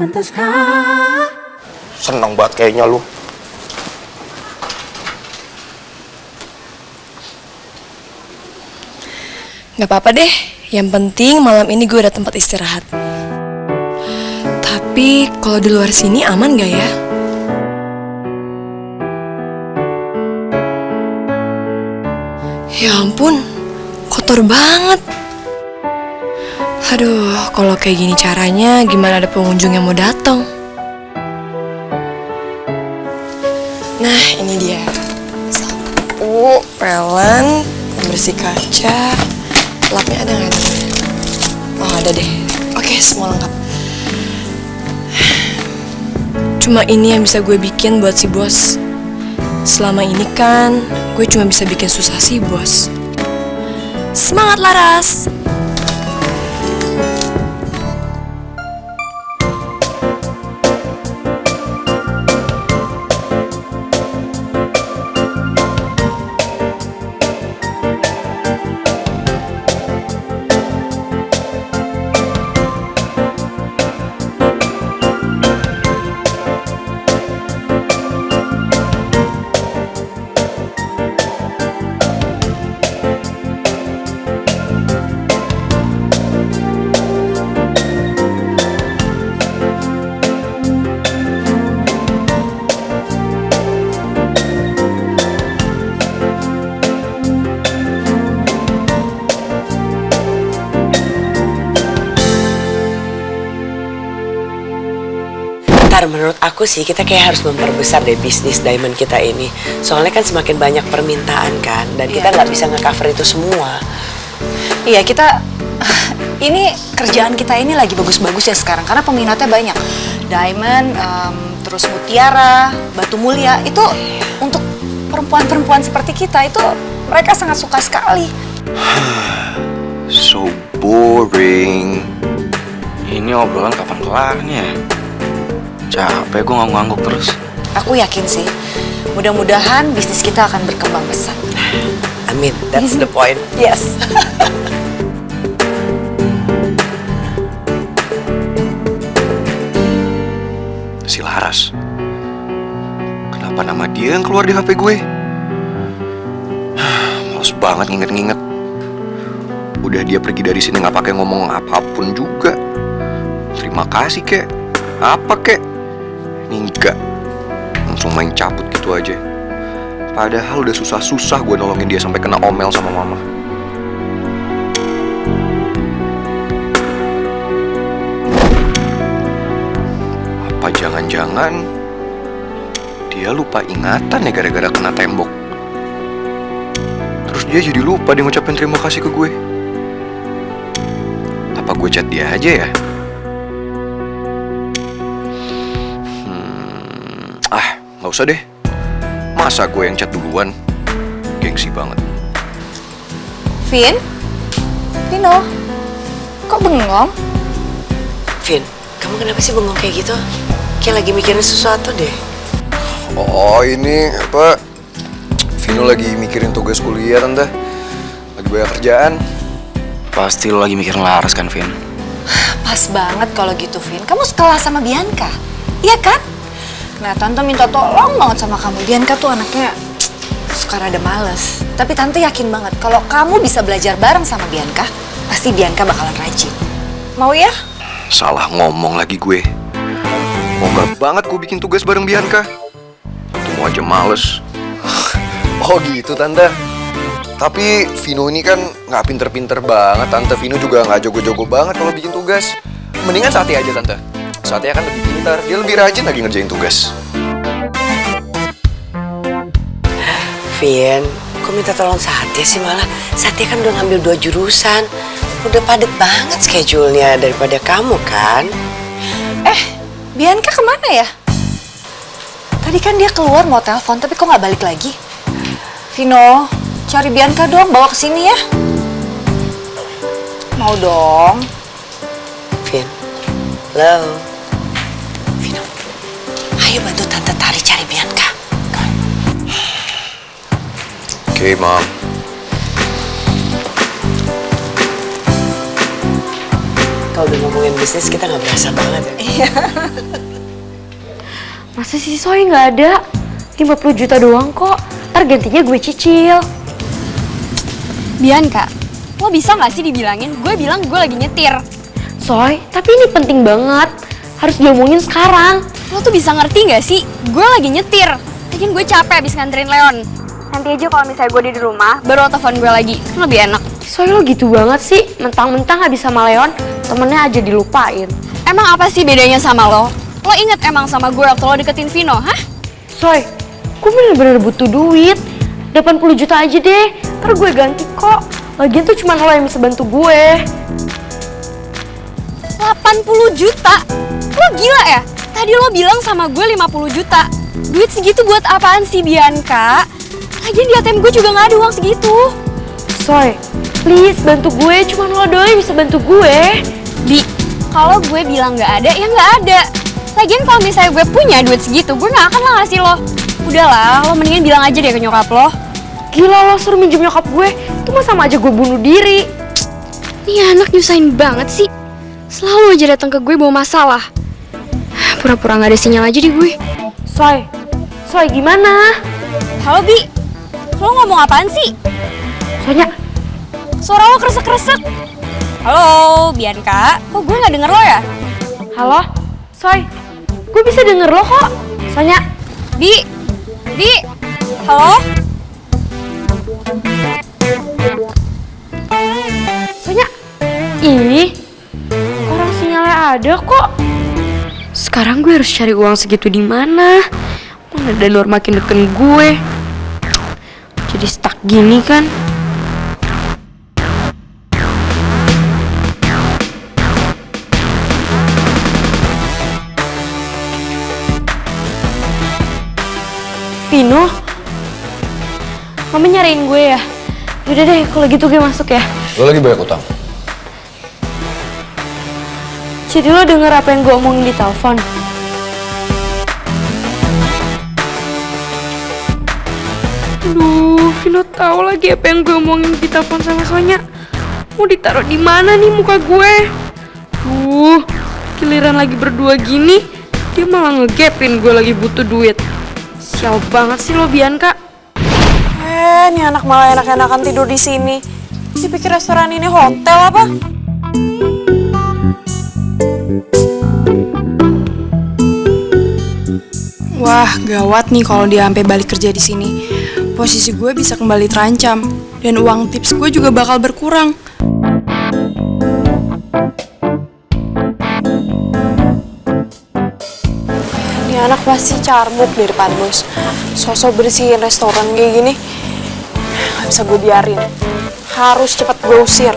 Pantaskah? Seneng banget kayaknya lu. Gak apa-apa deh, yang penting malam ini gue ada tempat istirahat. Tapi kalau di luar sini aman gak ya? Ya ampun, kotor banget. Aduh, kalau kayak gini caranya, gimana ada pengunjung yang mau datang? Nah, ini dia. Sapu, pelan, pembersih kaca. Lapnya ada nggak? Oh, ada deh. Oke, semua lengkap. Cuma ini yang bisa gue bikin buat si bos. Selama ini kan, gue cuma bisa bikin susah si bos. Semangat Laras! Menurut aku sih kita kayak harus memperbesar deh bisnis diamond kita ini. Soalnya kan semakin banyak permintaan kan, dan kita nggak bisa nge-cover itu semua. Iya, ini kerjaan kita ini lagi bagus-bagus ya sekarang karena peminatnya banyak. Diamond, terus mutiara, batu mulia itu untuk perempuan-perempuan seperti kita itu mereka sangat suka sekali. So boring. Ini obrolan kapan kelarnya? Capek gue ngangguk-ngangguk terus. Aku yakin sih, mudah-mudahan bisnis kita akan berkembang pesat. Amin, that's the point. Yes. Si Laras. Kenapa nama dia yang keluar di HP gue? Males banget nginget-nginget. Udah dia pergi dari sini nggak pakai ngomong apapun juga. Terima kasih kek. Apa kek? Ini enggak. Langsung main cabut gitu aja. Padahal udah susah-susah gue nolongin dia sampai kena omel sama mama. Apa jangan-jangan dia lupa ingatan ya gara-gara kena tembok. Terus dia jadi lupa dia ngucapin terima kasih ke gue. Apa gue chat dia aja ya? Nggak usah deh. Masa gue yang chat duluan? Gengsi banget. Vino, kok bengong? Vin, kamu kenapa sih bengong kayak gitu? Kayak lagi mikirin sesuatu deh. Oh ini apa? Vino lagi mikirin tugas kuliah tante. Lagi banyak kerjaan. Pasti lo lagi mikirin Laras kan, Vin? Pas banget kalau gitu, Vin. Kamu sekelas sama Bianca, iya kan? Nah, Tante minta tolong banget sama kamu. Bianca tuh anaknya suka rada males. Tapi Tante yakin banget kalau kamu bisa belajar bareng sama Bianca, pasti Bianca bakalan rajin. Mau ya? Salah ngomong lagi gue. Mau gak banget gue bikin tugas bareng Bianca. Ketemu aja males. Oh gitu Tante. Tapi Vino ini kan gak pinter-pinter banget Tante. Vino juga gak jago-jago banget kalau bikin tugas. Mendingan Satya aja Tante. Satya kan lebih pintar, dia lebih rajin lagi ngerjain tugas. Vin, kok minta tolong Satya sih malah? Satya kan udah ngambil 2 jurusan. Udah padet banget schedule-nya daripada kamu kan? Bianca kemana ya? Tadi kan dia keluar mau telepon, tapi kok nggak balik lagi? Vino, cari Bianca dong, bawa ke sini ya. Mau dong. Vin, halo. Vino, ayo bantu Tante Tari cari Bianca. Oke, Mom. Kalau udah ngomongin bisnis kita nggak berasa banget ya. Iya. Masa sih Soy nggak ada? 50 juta doang kok. Ntar gantinya gue cicil. Bianca, lo bisa gak sih dibilangin gue bilang gue lagi nyetir? Soy, tapi ini penting banget. Harus diomongin sekarang. Lo tuh bisa ngerti gak sih? Gue lagi nyetir. Lagian gue capek abis nganterin Leon. Nanti aja kalau misalnya gue di rumah, baru lo telepon gue lagi. Kan lebih enak. Soy lo gitu banget sih. Mentang-mentang habis sama Leon, temennya aja dilupain. Emang apa sih bedanya sama lo? Lo inget emang sama gue waktu lo deketin Vino, hah? Soy, gue bener-bener butuh duit. 80 juta aja deh. Ntar gue ganti kok. Lagian tuh cuma lo yang bisa bantu gue. 80 juta? Lo gila ya? Tadi lo bilang sama gue 50 juta. Duit segitu buat apaan sih, Bianca? Lagian di ATM gue juga gak ada uang segitu. Soy, please bantu gue. Cuma lo doang yang bisa bantu gue. Bi, kalau gue bilang gak ada, ya gak ada. Lagian kalau misalnya gue punya duit segitu, gue gak akan lah ngasih lo. Udahlah, lo mendingan bilang aja deh ke nyokap lo. Gila lo suruh minjem nyokap gue. Itu mah sama aja gue bunuh diri. Nih anak nyusahin banget sih. Selalu aja datang ke gue bawa masalah. Pura-pura gak ada sinyal aja di gue. Soy gimana? Halo Bi, lo ngomong apaan sih? Soalnya, Suara lo kresek-kresek. Halo Bianca, kok gue gak denger lo ya? halo? Soy, gue bisa denger lo kok. Soalnya, Bi, halo? soalnya, ih, orang sinyalnya ada kok. Sekarang gue harus cari uang segitu di mana? Mana Danur makin deken gue. Jadi stuck gini kan? Vino, mama nyariin gue ya? Yaudah deh, kalau gitu gue masuk ya. Lo lagi banyak utang. Jadi lo denger apa yang gue omongin di telepon? Aduh, Vino tahu lagi apa yang gue omongin di telepon sama Sonya. Mau ditaruh di mana nih muka gue? Giliran lagi berdua gini, dia malah ngegapin gue lagi butuh duit. Sial banget sih lo, Bianca. Nih anak malah enak-enakan tidur di sini. Dipikir restoran ini hotel apa? Wah, gawat nih kalau dia sampai balik kerja di sini. Posisi gue bisa kembali terancam dan uang tips gue juga bakal berkurang. Ini anak pasti carbuk di depan bos. Sosok bersihin restoran kayak gini. Gak bisa gue biarin. Harus cepat gue usir.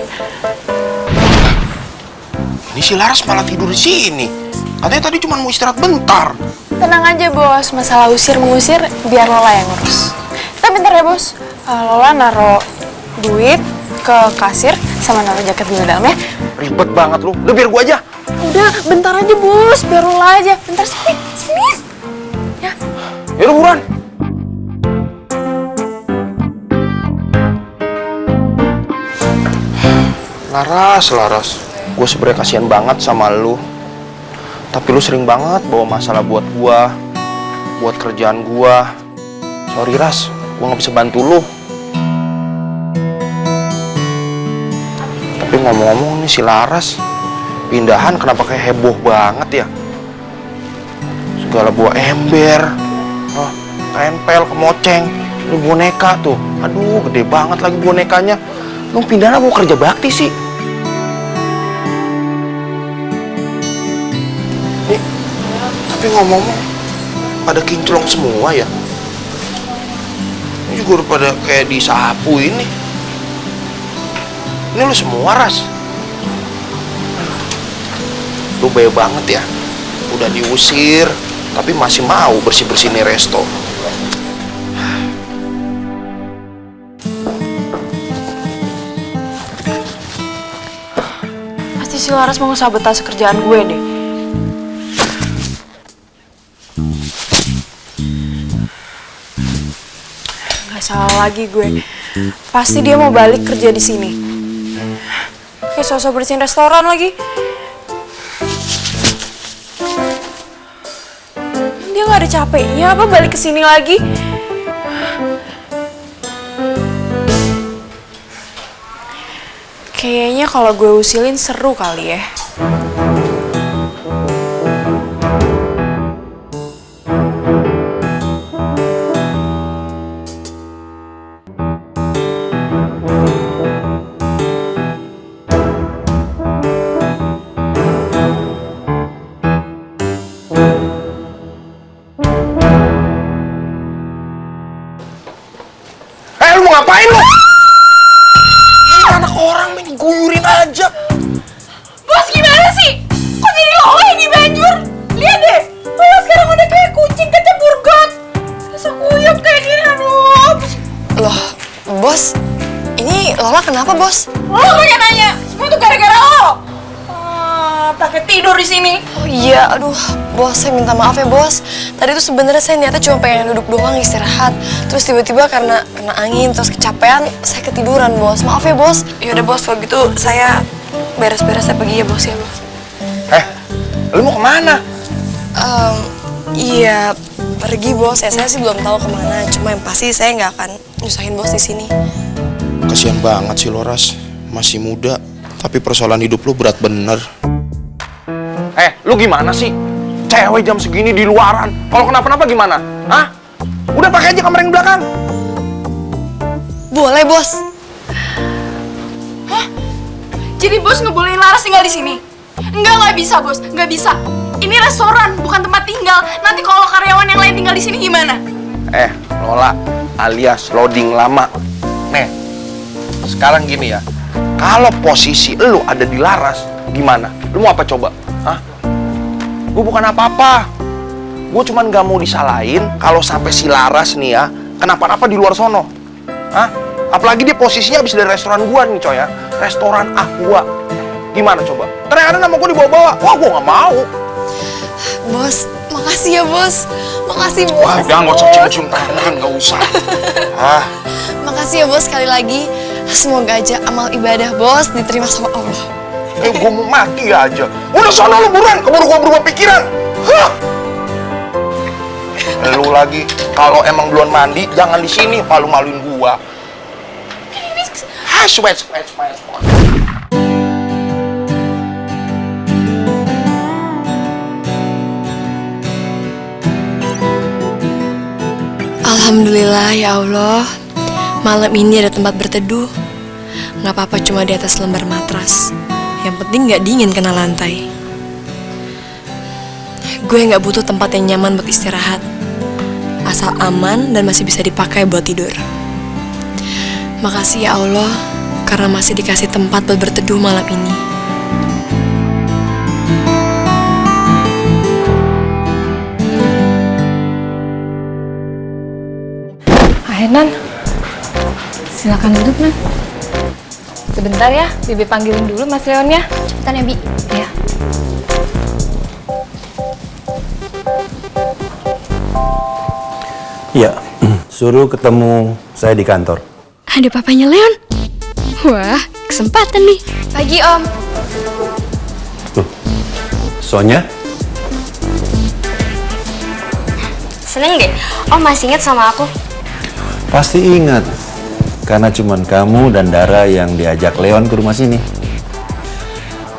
Ini si Laras malah tidur di sini. Katanya tadi cuma mau istirahat bentar. Tenang aja bos, masalah usir mengusir biar Lola yang ngurus. Tapi bentar ya bos, Lola naruh duit ke kasir sama naruh jaket dulu dalam ya. Ribet banget lu. Udah biar gua aja. Udah, bentar aja bos, biar Lola aja. Bentar sini. Ya. Ya udah buruan. Laras. Gue sebenernya kasihan banget sama lu. Tapi lu sering banget bawa masalah buat gua, buat kerjaan gua. Sorry Ras, gua gak bisa bantu lu. Tapi ngomong-ngomong nih si Laras, pindahan kenapa kayak heboh banget ya? Segala bawa ember, tempel, kemoceng, lu boneka tuh. Aduh, gede banget lagi bonekanya. Lu pindahan mau kerja bakti sih? Tapi ngomong-ngomong, pada kinclong semua ya. Ini juga udah pada kayak disapu ini. Ini lu semua Ras. Lu baik banget ya. Udah diusir, tapi masih mau bersih-bersih nih resto. Pasti si Laras mau sabotase kerjaan gue deh. Salah lagi gue. Pasti dia mau balik kerja di sini. Kayak sosok bersihin restoran lagi. dia nggak ada capeknya apa balik ke sini lagi? Kayaknya kalau gue usilin seru kali ya. Lu mau ngapain lu? Ini anak orang main guyurin aja. Bos gimana sih? Kok jadi lo yang dibanjur? Lihat deh, lo sekarang udah kayak kucing kecebur got. Masa kuyup kayak gini, aduh. Loh, bos, ini Lola kenapa, bos? Lo yang nanya, semua tuh gara-gara lo. Pakai tidur di sini. Oh iya, aduh, bos, saya minta maaf ya, bos. Tadi tuh sebenarnya saya niatnya cuma pengen duduk doang istirahat. Terus tiba-tiba karena kena angin terus kecapean, saya ketiduran, bos. Maaf ya, bos. Yaudah, bos, kalau gitu saya beres-beres, saya pergi ya, bos ya, bos. Lu mau kemana? Iya, pergi, bos. Saya sih belum tahu kemana. Cuma yang pasti saya nggak akan nyusahin bos di sini. Kasian banget sih Loras, masih muda, tapi persoalan hidup lu berat bener. Lu gimana sih? Cewek jam segini di luaran. Kalau kenapa-napa gimana? Hah? Udah pakai aja kamar yang belakang. Boleh, bos. Jadi bos ngebolehin Laras tinggal di sini? Nggak bisa, bos. Nggak bisa. Ini restoran, bukan tempat tinggal. Nanti kalau karyawan yang lain tinggal di sini gimana? Lola, alias loading lama. Nih, sekarang gini ya. Kalau posisi lu ada di Laras, gimana? Lu mau apa coba? Hah? Gue bukan apa-apa. Gue cuman gak mau disalahin kalau sampai si Laras nih ya kenapa-napa di luar sono. Hah? Apalagi dia posisinya habis dari restoran gua nih coy ya. Restoran Aqua. Gimana coba? Ternyata nama gue dibawa-bawa. Wah, gue gak mau. Bos, makasih ya, bos. Makasih, bos. Wah, udah gak usah cium-cium tangan, gak usah. Makasih ya, bos, sekali lagi. Semoga aja amal ibadah bos diterima sama Allah. Gue mau mati aja. Udah sono lu buruan, keburu gue berubah pikiran. Hah? Lu lagi, kalau emang belum mandi, jangan di sini malu-maluin gua. Sweat. Alhamdulillah ya Allah, malam ini ada tempat berteduh. Nggak apa-apa cuma di atas lembar matras. Yang penting nggak dingin kena lantai. Gue nggak butuh tempat yang nyaman buat istirahat, asal aman dan masih bisa dipakai buat tidur. Makasih ya Allah, karena masih dikasih tempat buat berteduh malam ini. Nan, silakan duduk, Nan. Sebentar ya, Bibi panggilin dulu Mas Leonnya. Cepetan ya, Bi. Ya. Iya, suruh ketemu saya di kantor. Ada papanya Leon. Wah, kesempatan nih. Pagi, Om. Loh, Sonya? Seneng deh, Om masih inget sama aku. Pasti ingat, karena cuman kamu dan Dara yang diajak Leon ke rumah sini.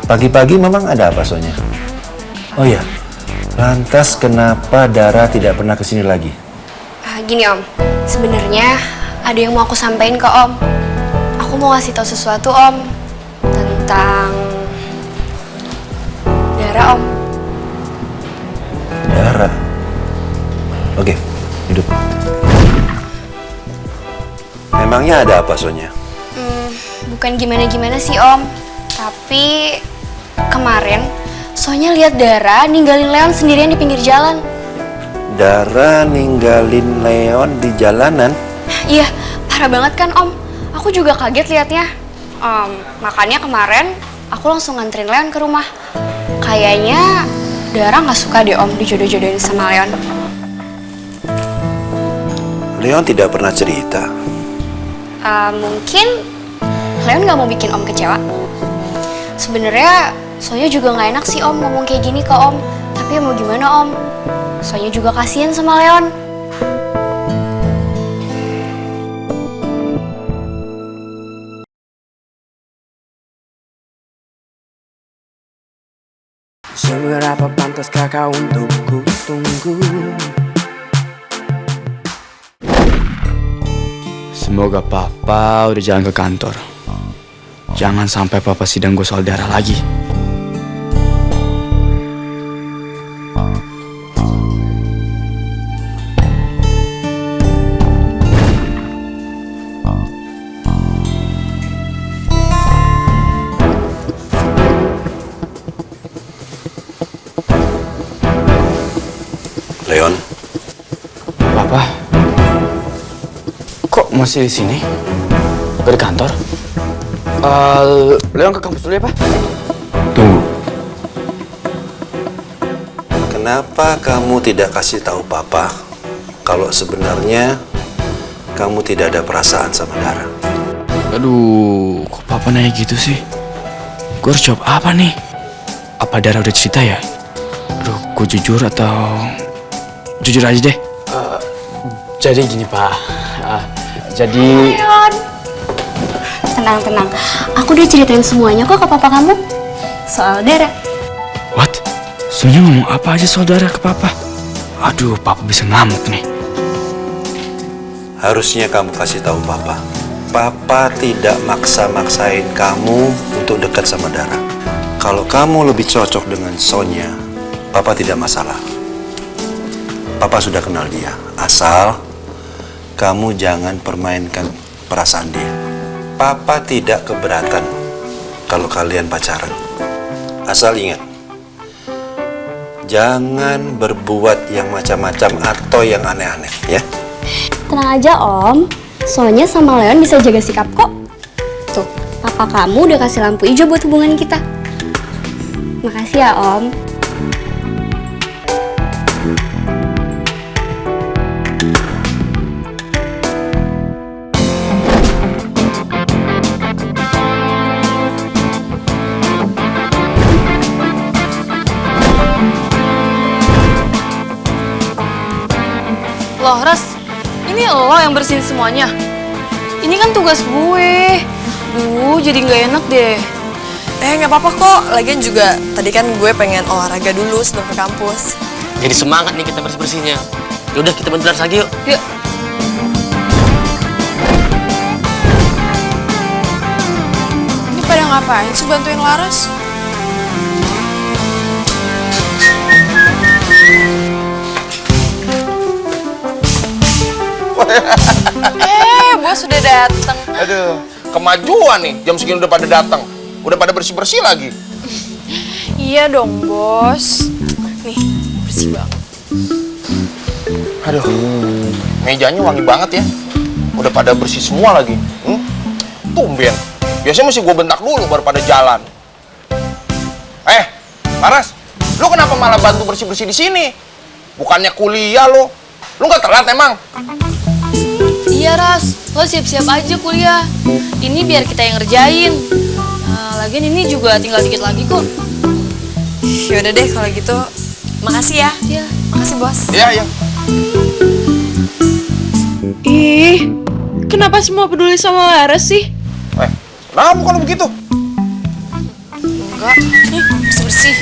Pagi-pagi memang ada apa, Sonya? Oh iya, lantas kenapa Dara tidak pernah kesini lagi? Gini Om, sebenarnya ada yang mau aku sampaikan ke Om. Aku mau ngasih tahu sesuatu Om tentang Dara Om. Dara? Oke, duduk. Memangnya ada apa, Sonya? Bukan gimana-gimana sih Om, tapi kemarin Sonya lihat Dara ninggalin Leon sendirian di pinggir jalan. Dara ninggalin Leon di jalanan? Iya, parah banget kan Om. Aku juga kaget liatnya. Makanya kemarin aku langsung nganterin Leon ke rumah. Kayaknya Dara nggak suka deh Om dijodoh-jodohin sama Leon. Leon tidak pernah cerita. Mungkin Leon nggak mau bikin Om kecewa. Sebenarnya Sonya juga nggak enak sih Om ngomong kayak gini ke Om. Tapi ya mau gimana Om? Soalnya juga kasihan sama Leon. Seberapa pantaskah kau untuk ku tunggu? Semoga papa udah jalan ke kantor. Jangan sampai papa sidang gue soal darah lagi. Leon, Papa, kok masih di sini? Gak di kantor? Leon ke kampus dulu ya, Pak? Tunggu. Kenapa kamu tidak kasih tahu Papa kalau sebenarnya kamu tidak ada perasaan sama Dara? Aduh, kok Papa nanya gitu sih? Gue harus jawab apa nih? Apa Dara udah cerita ya? Aduh, gue jujur atau... Jujur aja deh. Jadi gini, Pak. Jadi... Leon. Tenang. Aku udah ceritain semuanya kok ke papa kamu. Soal Dara. What? Soalnya ngomong apa aja soal Dara ke Papa? Aduh, Papa bisa ngamuk nih. Harusnya kamu kasih tahu Papa. Papa tidak maksa-maksain kamu untuk dekat sama Dara. Kalau kamu lebih cocok dengan Sonya, Papa tidak masalah. Papa sudah kenal dia. Asal kamu jangan permainkan perasaan dia. Papa tidak keberatan kalau kalian pacaran. Asal ingat, jangan berbuat yang macam-macam atau yang aneh-aneh, ya. Tenang aja Om. Soalnya sama Leon bisa jaga sikap kok. Tuh, papa kamu udah kasih lampu hijau buat hubungan kita. Makasih ya Om. Loh, Ras, ini lo yang bersihin semuanya? Ini kan tugas gue. Duh, jadi nggak enak deh. Nggak apa-apa kok. Lagian juga tadi kan gue pengen olahraga dulu sebelum ke kampus. Jadi semangat nih kita bersih-bersihnya. Yaudah kita bentar lagi yuk. Yuk. Ini pada ngapain sih bantuin Laras? Bos udah datang. aduh, kemajuan nih. Jam segini udah pada datang. Udah pada bersih-bersih lagi. Iya dong, Bos. Nih, bersih banget. Aduh, mejanya wangi banget ya. Udah pada bersih semua lagi. Tumben. Biasanya mesti gue bentak dulu baru pada jalan. Laras, lu kenapa malah bantu bersih-bersih di sini? Bukannya kuliah lo. Lu nggak telat emang? Iya Ras, lo siap-siap aja kuliah. Ini biar kita yang ngerjain. Nah, lagian ini juga tinggal dikit lagi kok. Yaudah deh kalau gitu. Makasih ya. Iya. Makasih, Bos. Iya. Ih, kenapa semua peduli sama Laras sih? Kenapa kalau begitu? Enggak. Nih, bersih-bersih.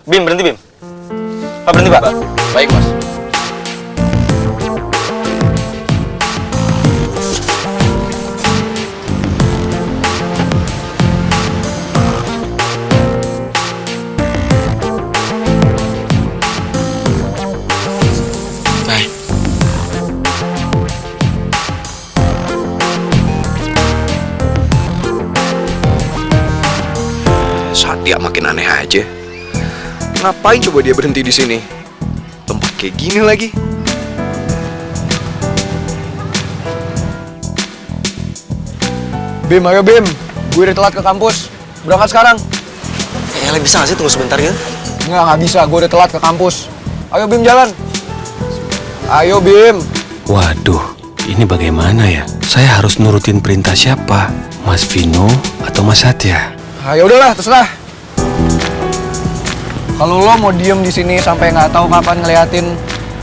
Bim, berhenti Bim. Pak, berhenti Pak. Baik, Mas. Hai. Satya makin aneh aja. Ngapain coba dia berhenti di sini? Tempat kayak gini lagi. Bim, ayo Bim. Gue udah telat ke kampus. Berangkat sekarang. Bisa nggak sih tunggu sebentar ya? Nggak bisa. Gue udah telat ke kampus. Ayo Bim, jalan. Ayo Bim. Waduh, ini bagaimana ya? Saya harus nurutin perintah siapa? Mas Vino atau Mas Satya? Ah, ya udahlah, terserah. Kalau lo mau diem di sini sampai nggak tahu kapan ngeliatin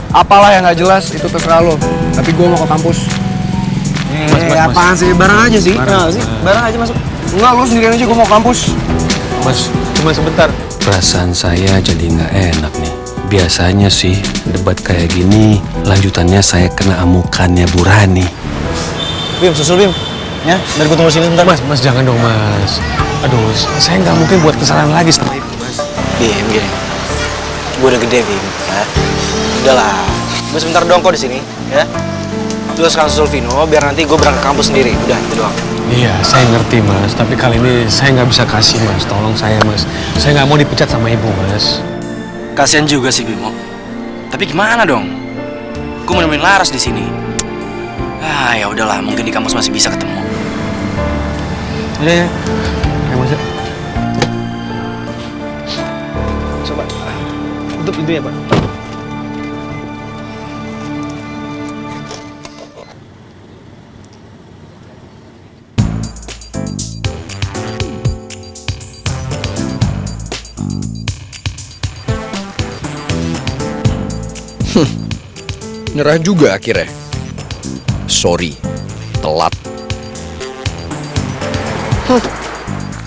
apalah yang nggak jelas, itu terserah lo. Tapi gue mau ke kampus. Apaan sih? Bareng aja sih. Bareng aja masuk. Enggak, lo sendirian aja, gue mau ke kampus. Mas, cuma sebentar. Perasaan saya jadi nggak enak nih. Biasanya sih debat kayak gini, lanjutannya saya kena amukannya Bu Rani. Bim, susul Bim. Ya, biar gue tunggu sini sebentar. Mas, jangan dong Mas. Aduh, saya nggak mungkin buat kesalahan lagi sama Ibu, Mas. Bim, gini. Gue udah gede, Bim. Ya. Udahlah. Gue sebentar dong kok di sini, ya. Lu sekarang susul Vino, biar nanti gue berangkat ke kampus sendiri. Udah, itu doang. Iya, saya ngerti Mas. Tapi kali ini saya nggak bisa kasih Mas. Tolong saya Mas. Saya nggak mau dipecat sama Ibu Mas. Kasian juga sih Bimo. Tapi gimana dong? Gue mau nemenin Laras di sini. Ah, ya udahlah. Mungkin di kampus masih bisa ketemu. Udah ya. Ayo Mas. Coba. Tutup itu ya Pak. Nyerah juga akhirnya. Sorry, telat.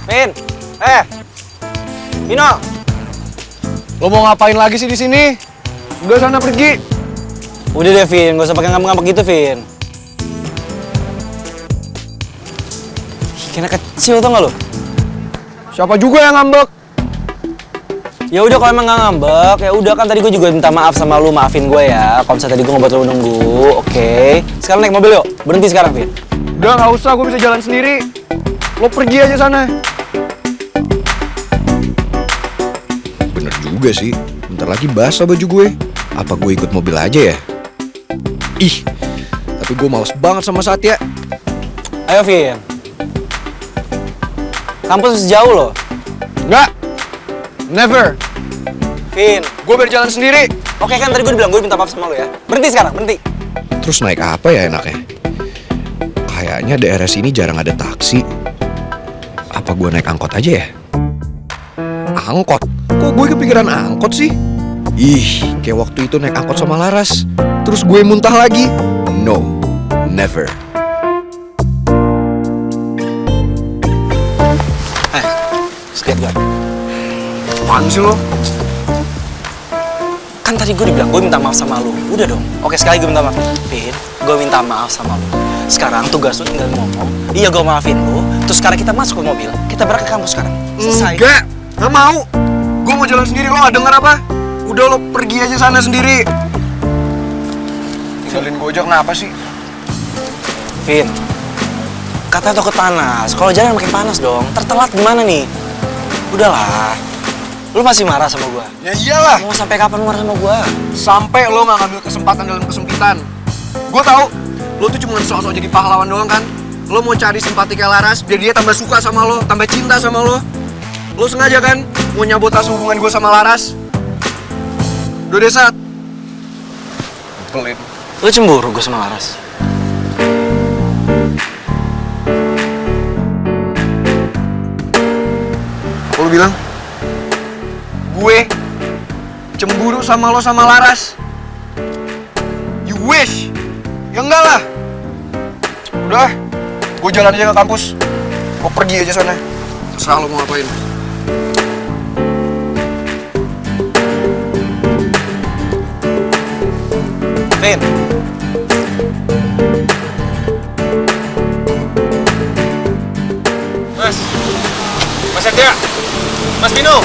Vin, Vino. Lo mau ngapain lagi sih di sini? Udah sana pergi. Udah deh Vin, gak usah pakai ngambek-ngambek gitu Vin. Kena kecil tau gak lo? Siapa juga yang ngambek? Ya udah kalau emang gak ngambek, ya udah kan tadi gue juga minta maaf sama lu, maafin gue ya. Kalau misalnya tadi gue ngebuat lu nunggu, oke. Sekarang naik mobil yuk, berhenti sekarang Vin. Udah nggak usah, gue bisa jalan sendiri. Lo pergi aja sana. Bener juga sih, bentar lagi basah baju gue. Apa gue ikut mobil aja ya? Ih, tapi gue males banget sama Satya. Ayo Vin. Kampus masih jauh loh. Enggak. Never. Vin, gue berjalan sendiri. Oke kan tadi gue bilang gue minta maaf sama lo ya. Berhenti sekarang, berhenti. Terus naik apa ya enaknya? Kayaknya daerah sini jarang ada taksi. Apa gue naik angkot aja ya? Angkot? Kok gue kepikiran angkot sih? Ih, kayak waktu itu naik angkot sama Laras. Terus gue muntah lagi. No, never. Lihat gue. Apaan sih lo? Kan tadi gue dibilang gue minta maaf sama lo. Udah dong. Oke sekali gue minta maaf. Vin, gue minta maaf sama lo. Sekarang tugas lo tinggal ngomong. Iya gue maafin lo. Terus sekarang kita masuk ke mobil. Kita berangkat ke kampus sekarang. Selesai. Enggak, gak mau. Gue mau jalan sendiri, lo gak denger apa? Udah lo pergi aja sana sendiri. Tinggalin gue aja kenapa sih? Vin, kata takut panas. Kalau jalan makin panas dong. Tertelat gimana nih? Udahlah. Lu masih marah sama gua? Ya iyalah. Mau sampai kapan lu marah sama gua? Sampai lo gak ngambil kesempatan dalam kesempitan. Gue tahu lo tuh cuma sok-sok jadi pahlawan doang kan. Lo mau cari simpati kayak Laras biar dia tambah suka sama lo, tambah cinta sama lo. Lo sengaja kan mau nyabotas hubungan gue sama Laras. Udah deh Sat. Pelit. Lo cemburu gue sama Laras? Lo bilang? Gue cemburu sama lo sama Laras. You wish. Ya enggak lah. Udah, gue jalan aja ke kampus. Gue pergi aja sana. Terserah lo mau ngapain. Vin. Mas Satya, Mas Vino.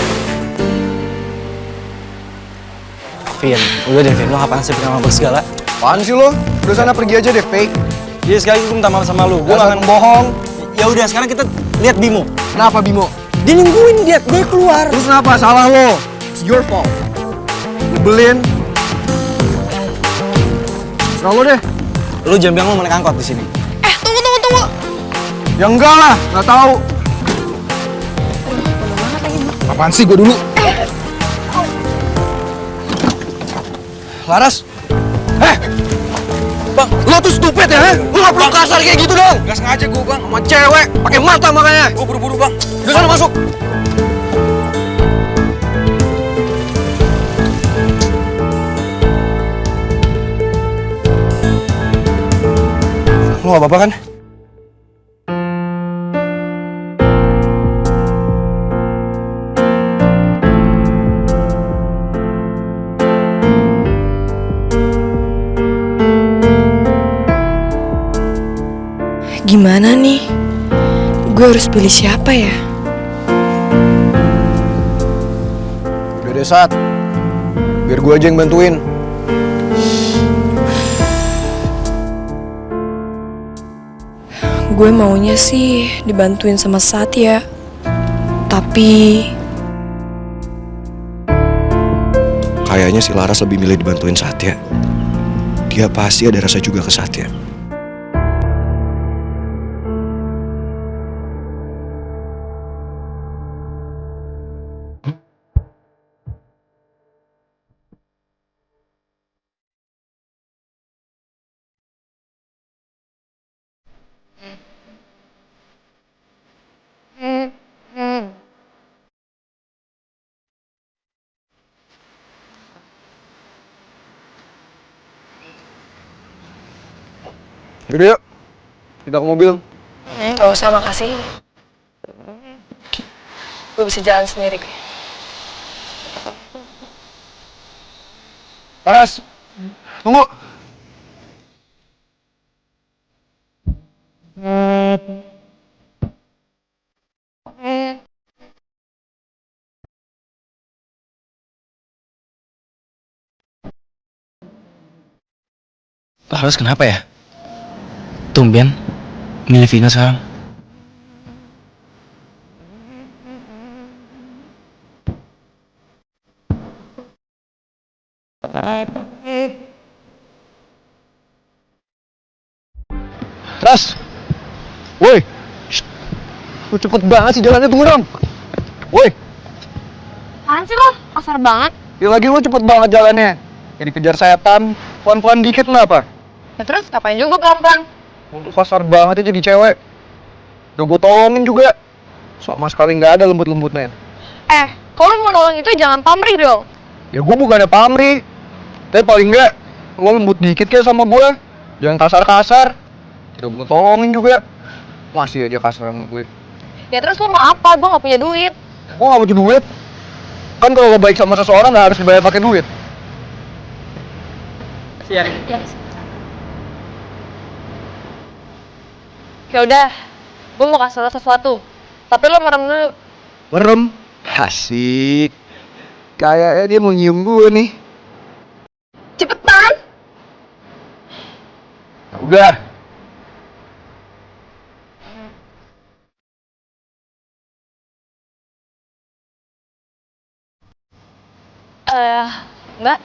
Vin, udah deh Vin, lo apaan sih bikin ngambek segala? Apaan sih lo? Udah sana pergi aja deh, fake. Jadi sekali gue minta maaf sama lo. Gue gak akan bohong. Ya udah, sekarang kita lihat Bimo. Kenapa Bimo? Dia nungguin dia keluar. Terus kenapa? Salah lo. It's your fault. Nyebelin. Serah lo deh. Lo jangan bilang lo mau naik angkot di sini. Tunggu. Ya enggak lah, nggak tahu. Apaan sih gue dulu? Laras. Bang. Lo tuh stupid ya, ha? Lo gak perlu kasar kayak gitu dong. Gak sengaja gue, Bang. Sama cewek, pakai mata makanya. Gue buru-buru, Bang. Udah sana masuk. Lo gak apa-apa kan? Gimana nih? Gue harus pilih siapa ya? Udah deh, Sat. Biar gue aja yang bantuin. Gue maunya sih dibantuin sama Satya. Tapi Kayaknya si Laras lebih milih dibantuin Satya. Dia pasti ada rasa juga ke Satya. Yaudah yuk, kita ke mobil. gak usah, makasih. Gue bisa jalan sendiri. Laras, tunggu. Laras kenapa ya? Tumben milih Vina sekarang. Ras! Woi! Lu cepet banget sih jalannya, tunggu dong! Woi! Apaan sih lo? Kasar banget. Ya lagi lu cepet banget jalannya. Kayak dikejar setan, pelan-pelan dikit kenapa? Ya terus ngapain juga pelan-pelan? Lu kasar banget ya jadi cewek. Udah gue tolongin juga. Sama sekali nggak ada lembut-lembutnya. Kalau mau nolong itu jangan pamrih dong. Ya gue bukannya pamrih. Tapi paling nggak, lu lembut dikit kayak sama gue. Jangan kasar-kasar. Udah gue tolongin juga. Masih aja kasar sama gue. Ya terus lo mau apa? Gue gak punya duit. Gue gak butuh duit. Kan kalau lo baik sama seseorang gak harus dibayar pakai duit. Ya udah, gue mau kasih lo sesuatu. Tapi lo merem dulu. Merem? Asik. Kayaknya dia mau nyium gue nih. Cepetan! Udah. Mbak,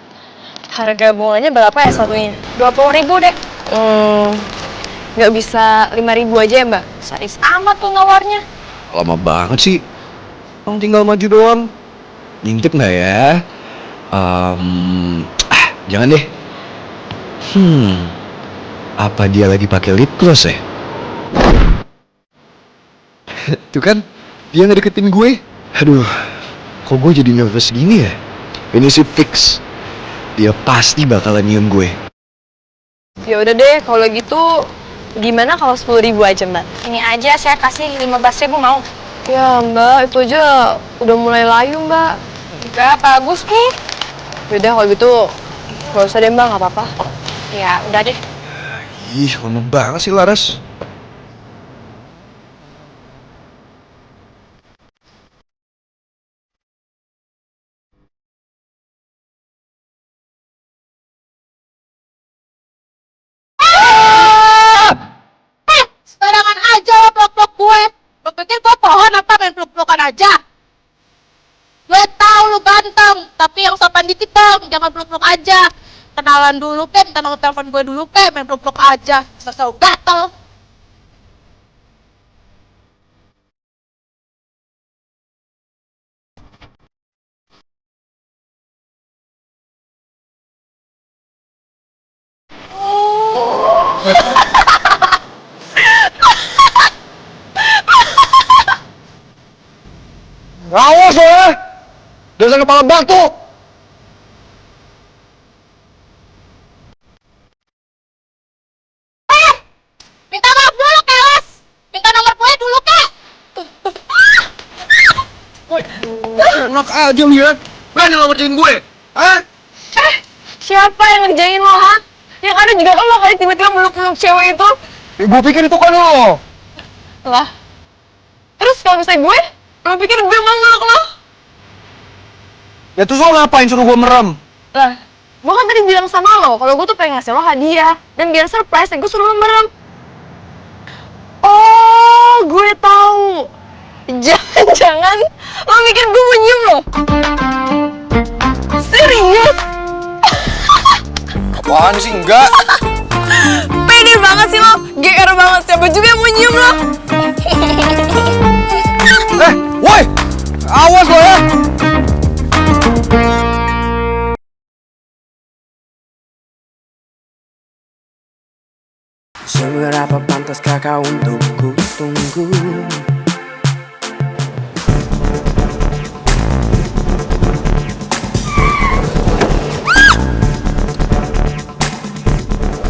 harga bunganya berapa ya satunya? 20.000 deh. Nggak bisa 5.000 aja ya mbak? Sadis amat tuh nawarnya. Lama banget sih. Bang tinggal maju doang. Ngintip nggak ya? Jangan deh. Apa dia lagi pakai lip gloss ya? Tuh kan, dia ngedeketin gue. Aduh, kok gue jadi nervous gini ya? Ini sih fix. Dia pasti bakalan nyium gue. Ya udah deh, kalau gitu gimana kalau 10.000 aja mbak? Ini aja saya kasih 15.000 mau? Ya mbak, itu aja udah mulai layu mbak. Enggak, bagus nih. Yaudah kalau gitu, gak usah deh mbak, gak apa-apa. Ya udah deh. Ih, lama banget sih Laras. Sembarangan aja lo peluk-peluk gue. Lo pikir gue pohon apa main peluk-pelukan aja? Gue tahu lu ganteng, tapi yang sopan dikit dong, jangan peluk-peluk aja. Kenalan dulu kan, minta nomor telepon gue dulu kan, main peluk-peluk aja. Sesau gatel. Awas lo ya! Dasar kepala batu! Minta maaf dulu, Keles! Minta nomor gue dulu, Kak! Enak aja lu ya! Berani lo ngerjain gue! Hah? Siapa yang ngerjain lo, ha? Yang ada juga kan lo kali tiba-tiba meluk-meluk cewek itu. Ya, gue pikir itu kan lo! Lah? Terus kalau misalnya gue? Lo pikir gue mau meluk lo? Ya terus lo ngapain suruh gue merem? Lah, gue kan tadi bilang sama lo kalau gue tuh pengen ngasih lo hadiah. Dan biar surprise, gue suruh lo merem. Oh, gue tahu. Jangan-jangan lo mikir gue mau nyium lo? Serius? Apaan sih? Enggak! Pede banget sih lo, GR banget. Siapa juga yang mau nyium lo? Woi! Awas lo ya! Seberapa pantaskah kau untukku tunggu?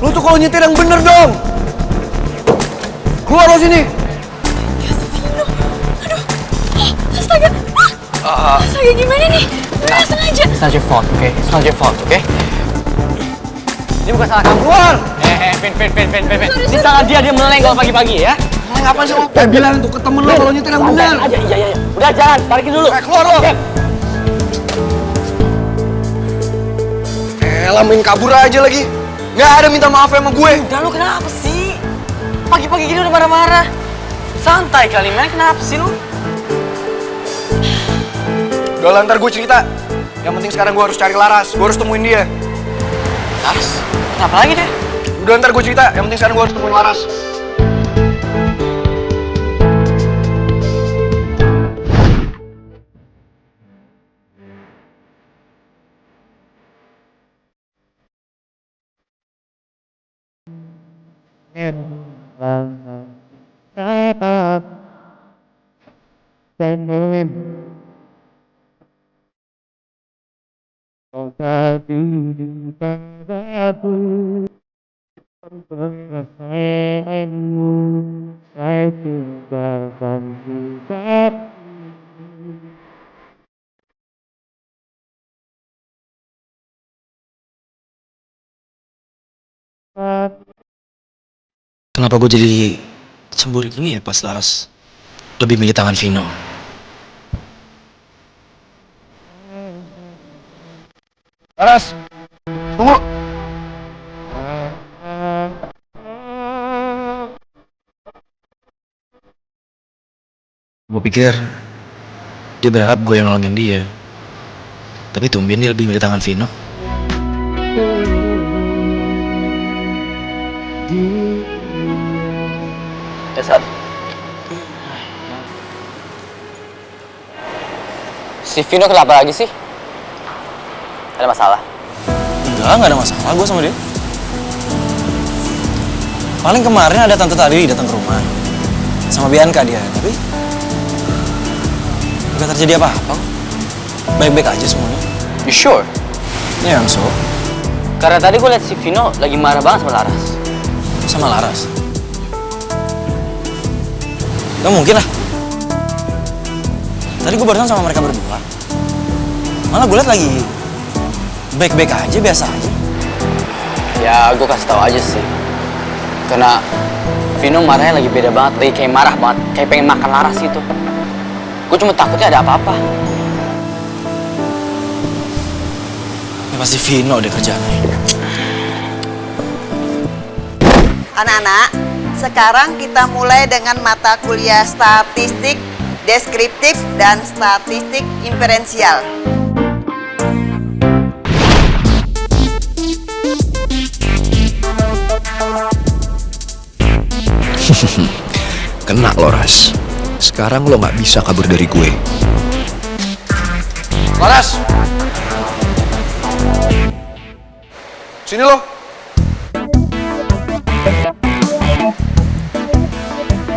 Lu tuh kalau nyetir yang bener dong! Keluar lo sini! Astaga! Astaga gimana nih? Gue gak sengaja. It's not your fault, okay? It's not your fault, okay? Ini bukan salah kamu. Keluar! Vin. Ini salah dia meleng kalau pagi-pagi ya. Meleng apa sih lo? Bilang tuh ke temen lo kalau nyetir yang bener! Aja, iya. Udah jalan, tarikin dulu. Keluar lo! Elah, main kabur aja lagi. Nggak ada minta maaf sama gue. Udah lu kenapa sih? Pagi-pagi gini udah marah-marah. Santai kali, men. Kenapa sih lu? Udah ntar gue cerita. Yang penting sekarang gue harus cari Laras. Gue harus temuin dia. Laras? Kenapa lagi deh? Udah ntar gue cerita. Yang penting sekarang gue harus temuin Laras. Kenapa gue jadi cemburu gini ya pas Laras lebih milih tangan Vino? Laras! Tunggu! Gue pikir dia berharap gue yang nolongin dia. Tapi tumben dia lebih milih tangan Vino. Sat. Si Vino kenapa lagi sih? Ada masalah? Enggak ada masalah gue sama dia. Paling kemarin ada tante tadi datang ke rumah sama Bianca dia, tapi nggak terjadi apa-apa. Baik-baik aja semuanya. You sure? Ya, so. Karena tadi gue liat si Vino lagi marah banget sama Laras. Sama Laras? Gak mungkin lah. Tadi gue barusan sama mereka berdua. Malah gue liat lagi baik-baik aja, biasa aja. Ya, gue kasih tau aja sih. Karena Vino marahnya lagi beda banget, lagi kayak marah banget, kayak pengen makan Laras gitu. Gue cuma takutnya ada apa-apa. Ya pasti Vino deh kerjaannya. Anak-anak, sekarang kita mulai dengan mata kuliah statistik, deskriptif, dan statistik inferensial. Kena lo, Ras. Sekarang lo nggak bisa kabur dari gue. Laras! Sini lo!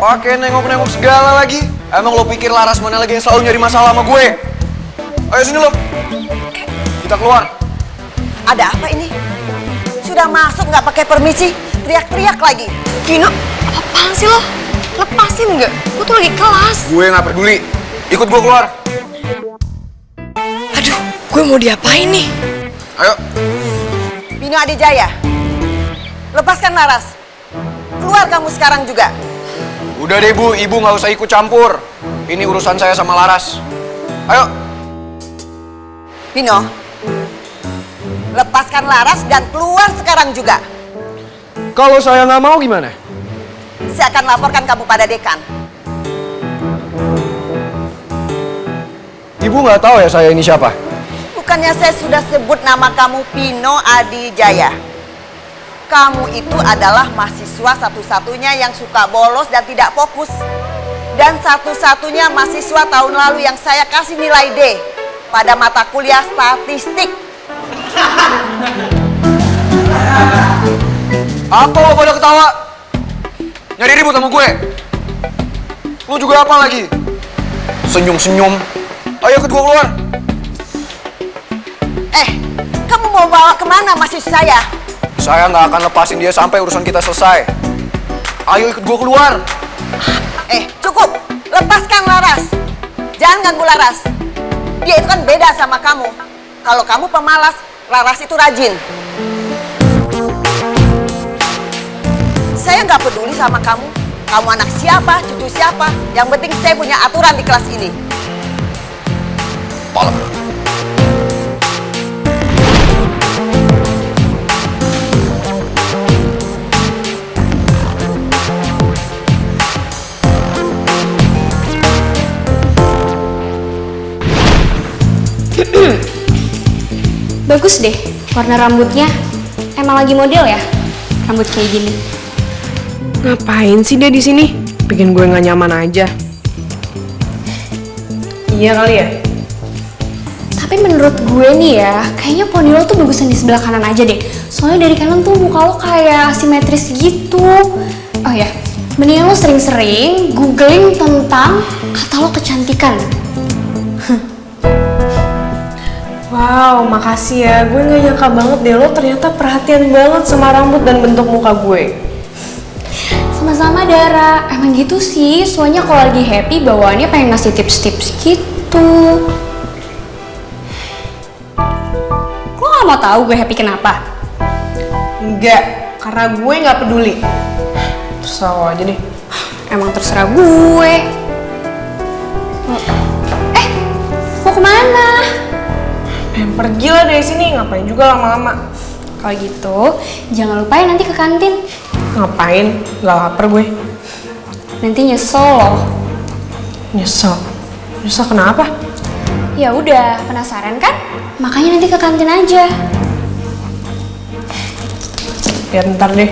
Pakai nengok-nengok segala lagi. Emang lo pikir Laras mana lagi yang selalu nyari masalah sama gue? Ayo sini lo. Kita keluar. Ada apa ini? Sudah masuk nggak pakai permisi, teriak-teriak lagi. Vino, apaan sih lo? Lepasin nggak? Gue tuh lagi kelas. Gue nggak peduli. Ikut gue keluar. Aduh, gue mau diapain nih? Ayo. Vino Adijaya, lepaskan Laras. Keluar kamu sekarang juga. Udah deh Bu, Ibu nggak usah ikut campur. Ini urusan saya sama Laras. Ayo. Vino, lepaskan Laras dan keluar sekarang juga. Kalau saya nggak mau gimana? Saya akan laporkan kamu pada dekan. Ibu nggak tahu ya saya ini siapa? Bukannya saya sudah sebut nama kamu Vino Adijaya. Kamu itu adalah mahasiswa satu-satunya yang suka bolos dan tidak fokus. Dan satu-satunya mahasiswa tahun lalu yang saya kasih nilai D pada mata kuliah statistik. Apa lo pada ketawa? Nyari ribut sama gue? Lu juga apa lagi? Senyum-senyum. Ayo ikut gue keluar. Kamu mau bawa kemana mahasiswa saya? Saya nggak akan lepasin dia sampai urusan kita selesai. Ayo ikut gue keluar. Cukup. Lepaskan Laras. Jangan ganggu Laras. Dia itu kan beda sama kamu. Kalau kamu pemalas, Laras itu rajin. Saya nggak peduli sama kamu. Kamu anak siapa, cucu siapa. Yang penting saya punya aturan di kelas ini. Bagus deh, warna rambutnya. Emang lagi model ya? Rambut kayak gini. Ngapain sih dia di sini? Bikin gue nggak nyaman aja. Iya kali ya? Tapi menurut gue nih ya, kayaknya poni lo tuh bagusan di sebelah kanan aja deh. Soalnya dari kanan tuh muka lo kayak asimetris gitu. Oh ya, mendingan lo sering-sering googling tentang katalog kecantikan. Wow, makasih ya. Gue gak nyangka banget deh lo ternyata perhatian banget sama rambut dan bentuk muka gue. Sama-sama Dara, emang gitu sih. Soalnya kalau lagi happy bawaannya pengen ngasih tips-tips gitu. Lo gak mau tahu gue happy kenapa? Enggak, karena gue gak peduli. Terserah lo aja deh. Emang terserah gue. Mau kemana? Pergi lah dari sini, ngapain juga lama-lama. Kalau gitu, jangan lupain nanti ke kantin. Ngapain? Gak lapar gue. Nanti nyesel loh. Nyesel? Nyesel kenapa? Ya udah, penasaran kan? Makanya nanti ke kantin aja. Biar ntar deh.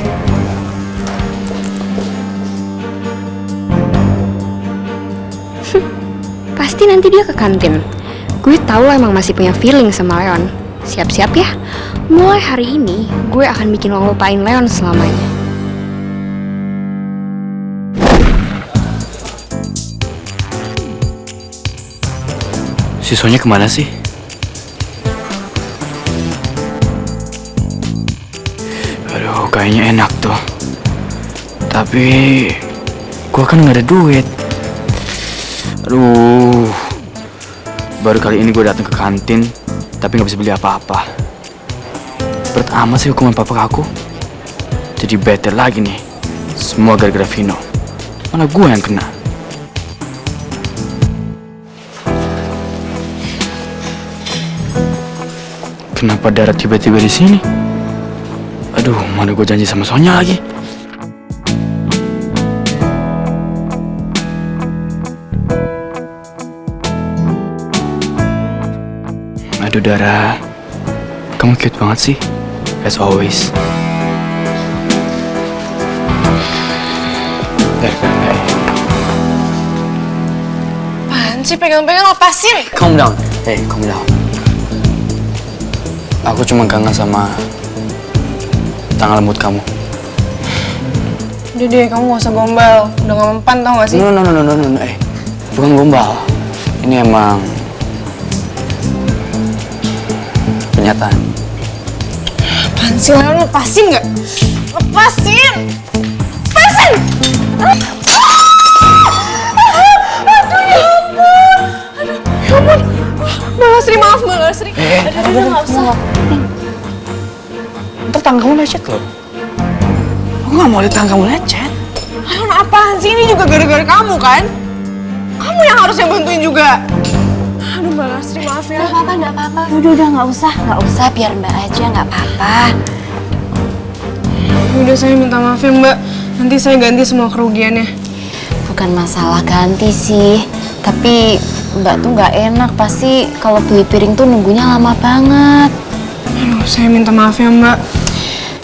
Pasti nanti dia ke kantin. Gue tahu lo emang masih punya feeling sama Leon. Siap-siap ya. Mulai hari ini, gue akan bikin lo lupain Leon selamanya. Si Sonya kemana sih? Aduh, kayaknya enak tuh. Tapi gue kan nggak ada duit. Aduh, baru kali ini gue datang ke kantin, tapi nggak bisa beli apa-apa. Berat amat sih hukuman papa ke aku. Jadi bete lagi nih. Semua gara-gara Vino. Malah gue yang kena. Kenapa Dara tiba-tiba di sini? Aduh, mana gue janji sama Sonya lagi. Aduh Dara, kamu cute banget sih, as always. Apaan sih pegang-pegang, lepasin? Calm down, calm down. Aku cuma kangen sama tangan lembut kamu. Udah deh, kamu gak usah gombal. Udah gak mempan tau gak sih? No. Bukan gombal. Ini emang kenyataan. Apaan sih, Leon? Lepasin nggak? Lepasin! Lepasin! Ya ampun! Mbak Lasri, maaf Mbak Lasri. Udah, nggak usah. Ntar tangan kamu lecet loh. Aku nggak mau lihat tangan kamu lecet. Leon, apaan sih? Ini juga gara-gara kamu kan? Kamu yang harusnya bantuin juga. Aduh Mbak Lasri, maaf ya. Nggak apa-apa. Udah, nggak usah. Biar Mbak aja, nggak apa-apa. Udah, saya minta maaf ya Mbak. Nanti saya ganti semua kerugiannya. Bukan masalah ganti sih, tapi Mbak tuh nggak enak. Pasti kalau beli piring tuh nunggunya lama banget. Aduh, saya minta maaf ya Mbak.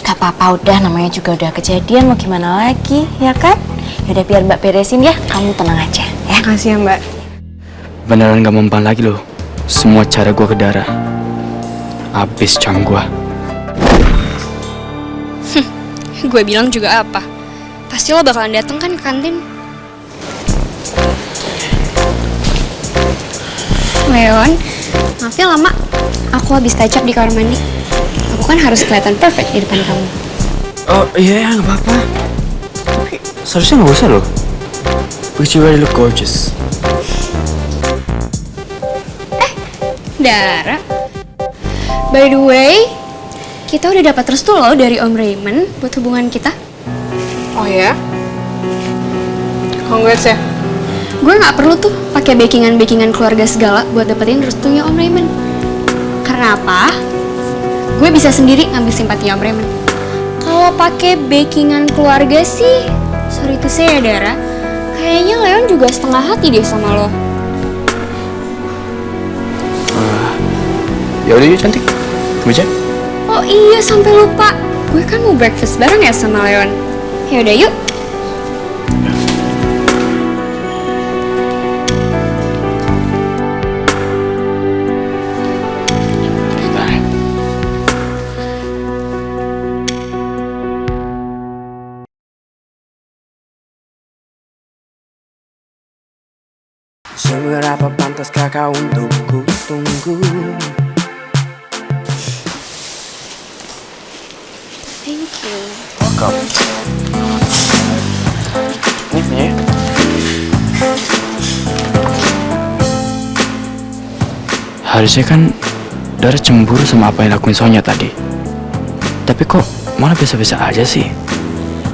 Gak apa-apa, udah namanya juga udah kejadian, mau gimana lagi, ya kan? Yaudah biar Mbak beresin ya, kamu tenang aja ya. Makasih ya Mbak. Beneran gak mempan lagi loh. Semua cara gue ke Dara. Abis cang gue. Gue bilang juga apa? Pasti lo bakalan dateng kan ke kantin. Leon, maaf ya lama. Aku habis touch up di kamar mandi. Aku kan harus kelihatan perfect di depan kamu. Oh iya, gak apa-apa. Tapi seharusnya gak usah loh. Because you really look gorgeous. Dara, by the way, kita udah dapat restu loh dari Om Raymond buat hubungan kita. Oh ya? Congrats ya. Gue nggak perlu tuh pakai backingan keluarga segala buat dapetin restunya Om Raymond. Karena apa? Gue bisa sendiri ngambil simpatinya Om Raymond. Kalau pakai backingan keluarga sih, sorry to say ya Dara, kayaknya Leon juga setengah hati deh sama lo. Ya udah yuk cantik. Tunggu aja. Oh iya, sampai lupa. Gue kan mau breakfast bareng ya sama Leon. Ya udah yuk. Seberapa pantaskah kau untuk ku tunggu? Thank you. Welcome. Ini punya. Harusnya kan Dara cemburu sama apa yang lakuin Sonya tadi. Tapi kok malah biasa-biasa aja sih?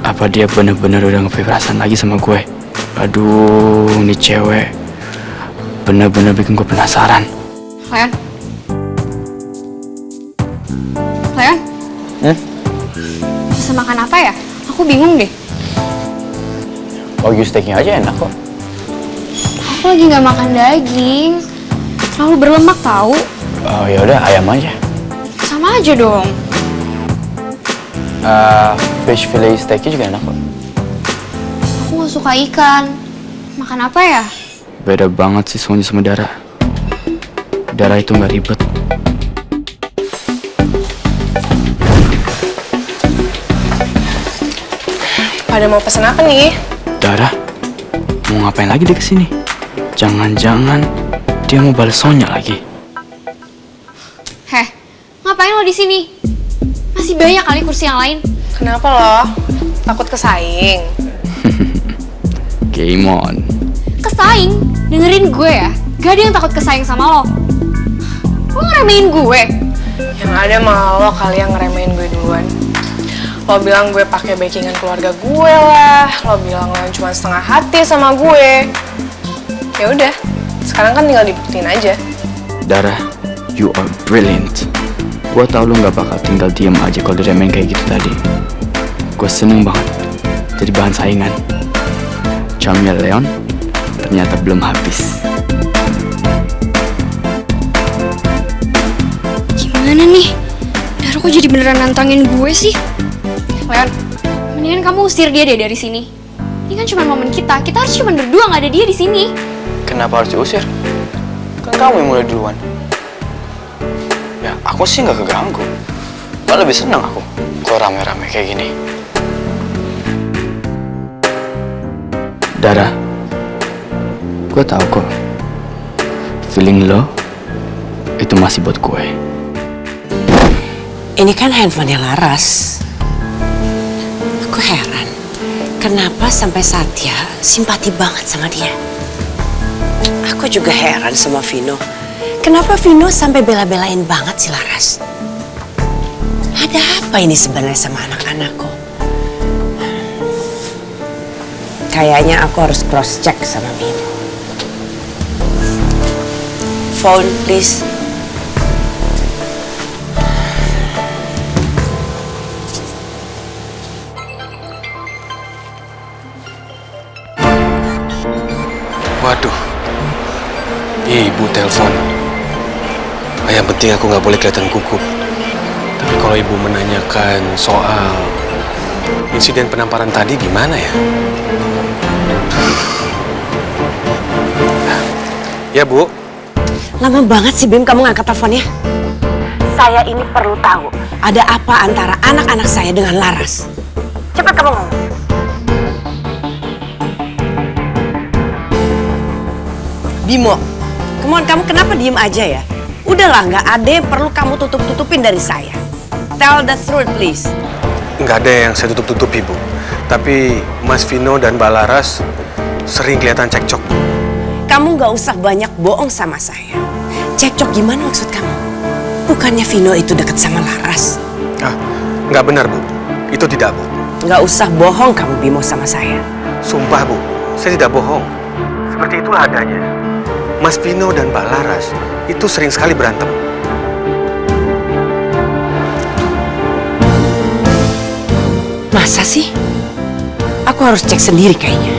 Apa dia bener-bener udah ngevibrasan lagi sama gue? Aduh, ini cewek bener-bener bikin gue penasaran. Leon. Leon? Bisa makan apa ya? Aku bingung deh. Wagyu steaknya aja enak kok. Aku lagi nggak makan daging. Terlalu berlemak tahu. Oh ya udah ayam aja. Sama aja dong. Fish fillet steaknya juga enak kok. Aku nggak suka ikan. Makan apa ya? Beda banget sih Sonya sama Dara. Dara itu nggak ribet. Pada mau pesen apa nih? Dara, mau ngapain lagi dia kesini? Jangan-jangan dia mau balas Sonya lagi. Heh, ngapain lo di sini? Masih banyak kali kursi yang lain. Kenapa lo? Takut kesaing? Game on. Kesaing? Dengerin gue ya. Gak ada yang takut kesaing sama lo. Lo ngeremehin gue. Yang ada malah lo kali yang ngeremehin gue duluan. Lo bilang gue pakai backingan keluarga gue lah. Lo bilang lo cuma setengah hati sama gue. Ya udah, sekarang kan tinggal dibuktiin aja. Dara, you are brilliant. Gua tau lu nggak bakal tinggal diam aja kalau diremehin kayak gitu tadi. Gue seneng banget jadi bahan saingan. Charmnya Leon ternyata belum habis. Gimana nih? Dara kok jadi beneran nantangin gue sih? Leon, mendingan kamu usir dia deh dari sini. Ini kan cuma momen kita. Kita harus cuma berdua, nggak ada dia di sini. Kenapa harus diusir? Kan kamu yang mulai duluan. Ya aku sih nggak keganggu. Malah lebih senang aku kalau rame-rame kayak gini. Dara, Gue tahu kok, feeling lo itu masih buat gue. Ini kan handphonenya Laras. Aku heran, kenapa sampai Satya simpati banget sama dia. Aku juga heran sama Vino. Kenapa Vino sampai bela-belain banget si Laras? Ada apa ini sebenarnya sama anak-anakku? Kayaknya aku harus cross check sama Vino. Phone, please. Waduh, ibu telepon. Yang penting aku nggak boleh kelihatan gugup. Tapi kalau ibu menanyakan soal insiden penamparan tadi gimana ya? Ya, Bu. Lama banget sih Bim kamu ngangkat teleponnya. Saya ini perlu tahu ada apa antara anak-anak saya dengan Laras. Cepat kamu ngomong. Bimo, kamu kenapa diem aja ya? Udahlah, nggak ada yang perlu kamu tutup-tutupin dari saya. Tell the truth, please. Nggak ada yang saya tutup-tutupi, Bu. Tapi Mas Vino dan Mbak Laras sering kelihatan cekcok. Kamu nggak usah banyak bohong sama saya. Cekcok gimana maksud kamu? Bukannya Vino itu dekat sama Laras? Nggak benar, Bu. Itu tidak, Bu. Nggak usah bohong kamu, Bimo, sama saya. Sumpah, Bu. Saya tidak bohong. Seperti itulah adanya. Mas Vino dan Mbak Laras itu sering sekali berantem. Masa sih? Aku harus cek sendiri kayaknya.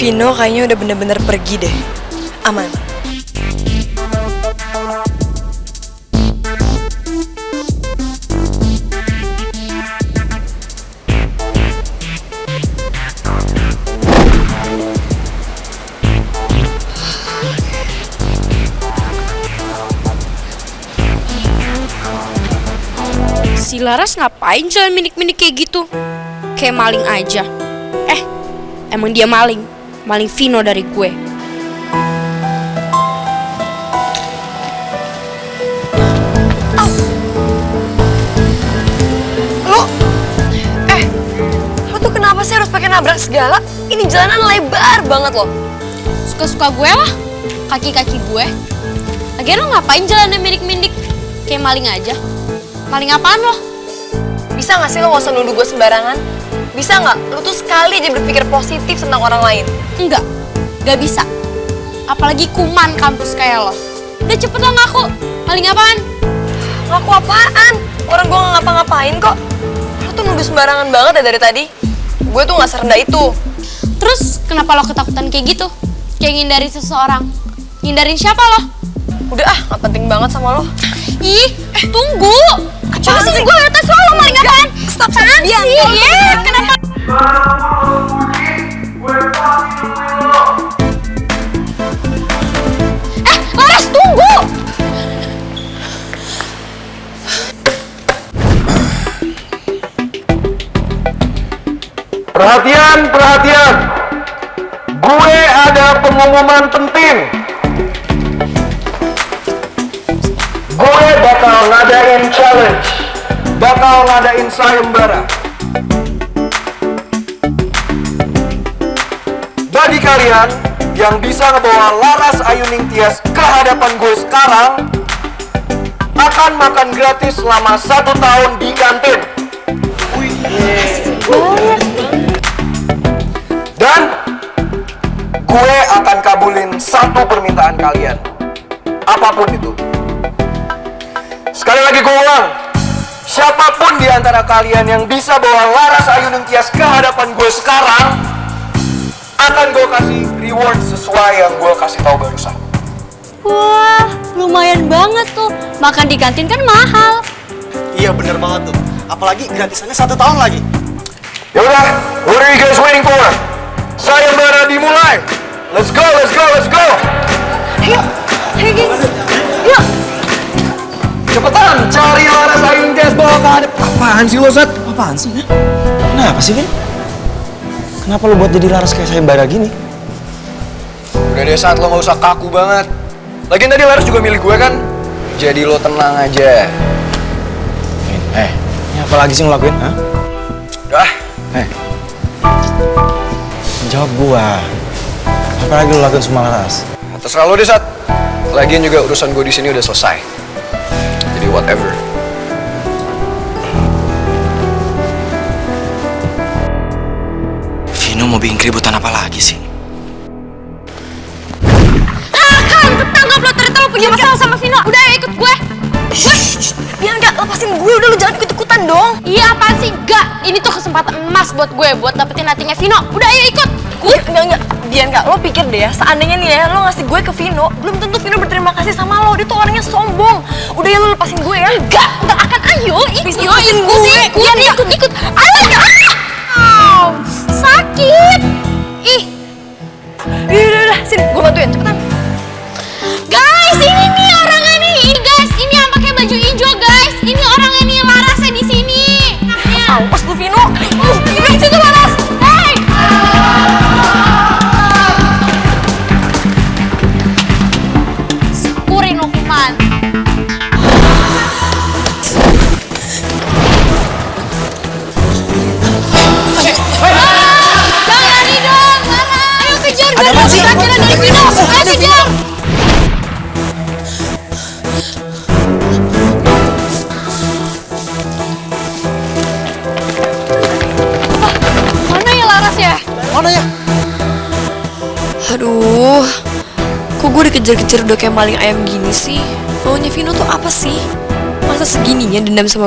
Vino kayaknya udah bener-bener pergi deh. Aman. Si Laras ngapain jalan minik-minik kayak gitu? Kayak maling aja. Emang dia maling? Maling Vino dari gue. Lo tuh kenapa sih harus pakai nabrak segala? Ini jalanan lebar banget loh. Suka-suka gue lah, kaki-kaki gue. Lagian lo ngapain jalannya minik-minik? Kayak maling aja. Maling apaan lo? Bisa gak sih lo gak usah nuduh gue sembarangan? Bisa gak? Lo tuh sekali aja berpikir positif tentang orang lain. Enggak, gak bisa. Apalagi kuman kampus kayak lo. Udah cepet lo ngaku, maling apaan? Ngaku apaan? Orang gue gak ngapa-ngapain kok. Lo tuh nuduh sembarangan banget ya dari tadi. Gue tuh gak serendah itu. Terus kenapa lo ketakutan kayak gitu? Kayak ngindarin seseorang. Ngindarin siapa lo? Udah gak penting banget sama lo. Ih, tunggu. Apa sih? Gue liat tes lo maling apaan? Stop, Bian. Kenapa? Laras, tunggu! Perhatian, perhatian. Gue ada pengumuman penting. Gue bakal ngadain challenge. Bakal ngadain sayembara. Bagi kalian yang bisa ngebawa Laras Ayuning Tias ke hadapan gue sekarang, akan makan gratis selama 1 tahun di kantin. Dan gue akan kabulin 1 permintaan kalian, apapun itu. Sekali lagi gue ulang, siapapun di antara kalian yang bisa bawa Laras Ayuning Tias ke hadapan gue sekarang, akan gue kasih reward sesuai yang gue kasih tahu barusan. Wah, lumayan banget tuh. Makan di kantin kan mahal. Iya bener banget tuh. Apalagi gratisannya 1 tahun lagi. Ya udah, what are you guys waiting for? Sayembara dimulai. Let's go, let's go, let's go. Ayo, ayo gengs. Yuk. Cepetan, cari Laras Ayun Jazz bawa ke hadap. Apaan sih lo, Sat? Apaan sih? Kenapa sih, Vin? Kenapa lo buat jadi Laras kayak sayembara gini? Udah deh, Sat, lo gak usah kaku banget. Lagian tadi Laras juga milik gue kan. Jadi lo tenang aja. Vin, ini apa lagi sih lo lakuin, ha? Udah. Jawab gua. Apa lagi lo lakuin sama Laras? Terserah lo deh, Sat. Lagian juga urusan gue di sini udah selesai. Jadi whatever. Vino mau bikin keributan apa lagi sih? Kan, ketangkap lo, ternyata lo punya masalah sama Vino. Udah, ikut gue. Bianca, lepasin gue, udah lo jangan ikut-ikutan dong. Iya, apaan sih? Enggak, ini tuh kesempatan emas buat gue buat dapetin hatinya Vino. Udah, ayo ikut. Enggak. Bianca, lo pikir deh ya, seandainya nih ya, lo ngasih gue ke Vino, belum tentu Vino berterima kasih sama lo. Dia tuh orangnya sombong. Udah ya, lo lepasin gue ya. Enggak akan. Ayo, ikut. Ikut. Ayo, Sakit. Ih. Udah, sini, gue bantuin, cepetan. Guys, ini nih orangnya nih. Ini guys, ini yang pakai baju hijau, guys. Ini orangnya nih, Larasnya di sini. Awas lu, Vino. Ini situ Laras. Hey. Syukurin hukuman. Jangan lari dong, Lara. Ayo kejar, biar dapat pelajaran dari Vino. Ayo kejar. Mana ya Laras ya? Mana ya? Aduh, kok gue dikejar-kejar udah kayak maling ayam gini sih? Maunya Vino tuh apa sih? Masa segininya dendam sama